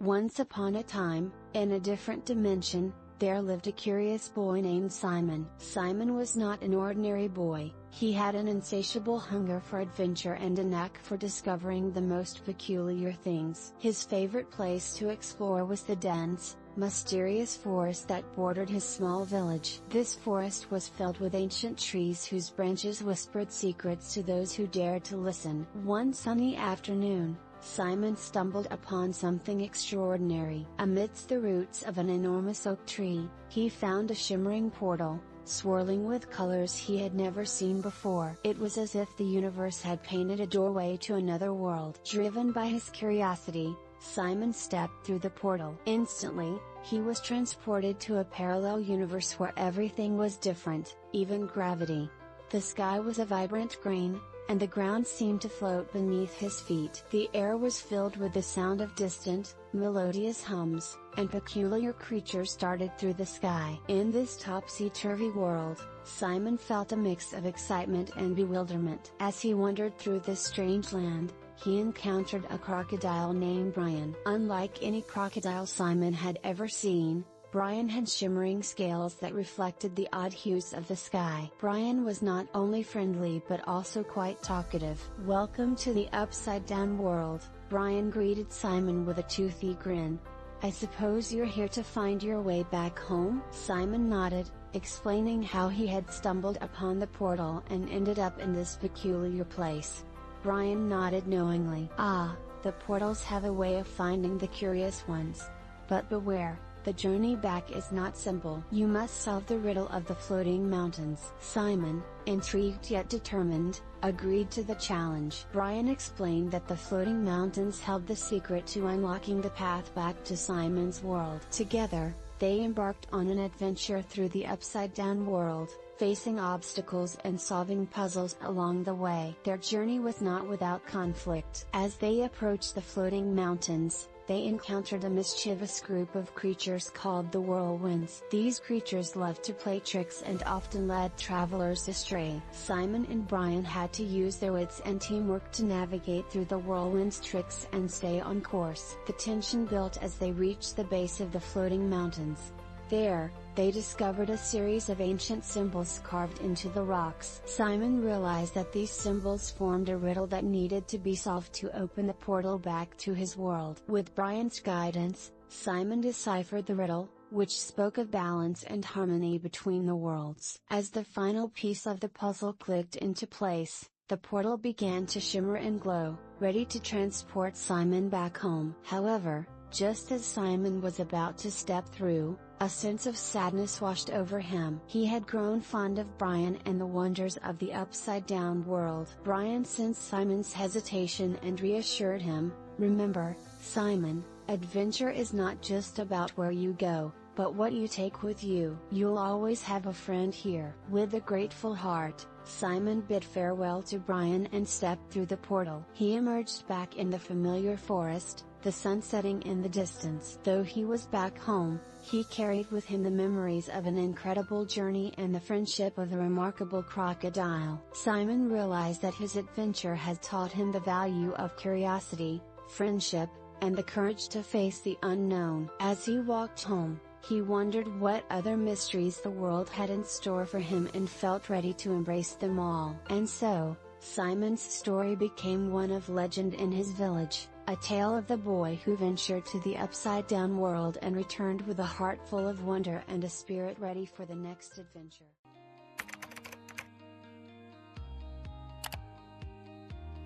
Once upon a time, in a different dimension, there lived a curious boy named Simon. Simon was not an ordinary boy, he had an insatiable hunger for adventure and a knack for discovering the most peculiar things. His favorite place to explore was the dense, mysterious forest that bordered his small village. This forest was filled with ancient trees whose branches whispered secrets to those who dared to listen. One sunny afternoon, Simon stumbled upon something extraordinary. Amidst the roots of an enormous oak tree, he found a shimmering portal, swirling with colors he had never seen before. It was as if the universe had painted a doorway to another world. Driven by his curiosity, Simon stepped through the portal. Instantly, he was transported to a parallel universe where everything was different, even gravity. The sky was a vibrant green, and the ground seemed to float beneath his feet. The air was filled with the sound of distant, melodious hums, and peculiar creatures darted through the sky. In this topsy-turvy world, Simon felt a mix of excitement and bewilderment. As he wandered through this strange land, he encountered a crocodile named Brian. Unlike any crocodile Simon had ever seen, Brian had shimmering scales that reflected the odd hues of the sky. Brian was not only friendly but also quite talkative. "Welcome to the upside-down world," Brian greeted Simon with a toothy grin. "I suppose you're here to find your way back home?" Simon nodded, explaining how he had stumbled upon the portal and ended up in this peculiar place. Brian nodded knowingly. "Ah, the portals have a way of finding the curious ones. But beware, the journey back is not simple. You must solve the riddle of the floating mountains." Simon, intrigued yet determined, agreed to the challenge. Brian explained that the floating mountains held the secret to unlocking the path back to Simon's world. Together, they embarked on an adventure through the upside-down world, facing obstacles and solving puzzles along the way. Their journey was not without conflict. As they approached the floating mountains, they encountered a mischievous group of creatures called the whirlwinds. These creatures loved to play tricks and often led travelers astray. Simon and Brian had to use their wits and teamwork to navigate through the whirlwind's tricks and stay on course. The tension built as they reached the base of the floating mountains. There, they discovered a series of ancient symbols carved into the rocks. Simon realized that these symbols formed a riddle that needed to be solved to open the portal back to his world. With Brian's guidance, Simon deciphered the riddle, which spoke of balance and harmony between the worlds. As the final piece of the puzzle clicked into place, the portal began to shimmer and glow, ready to transport Simon back home. However, just as Simon was about to step through, a sense of sadness washed over him. He had grown fond of Brian and the wonders of the upside-down world. Brian sensed Simon's hesitation and reassured him, "Remember, Simon, adventure is not just about where you go, but what you take with you. You'll always have a friend here." With a grateful heart, Simon bid farewell to Brian and stepped through the portal. He emerged back in the familiar forest, the sun setting in the distance. Though he was back home, he carried with him the memories of an incredible journey and the friendship of a remarkable crocodile. Simon realized that his adventure had taught him the value of curiosity, friendship, and the courage to face the unknown. As he walked home, he wondered what other mysteries the world had in store for him and felt ready to embrace them all. And so, Simon's story became one of legend in his village, a tale of the boy who ventured to the upside-down world and returned with a heart full of wonder and a spirit ready for the next adventure.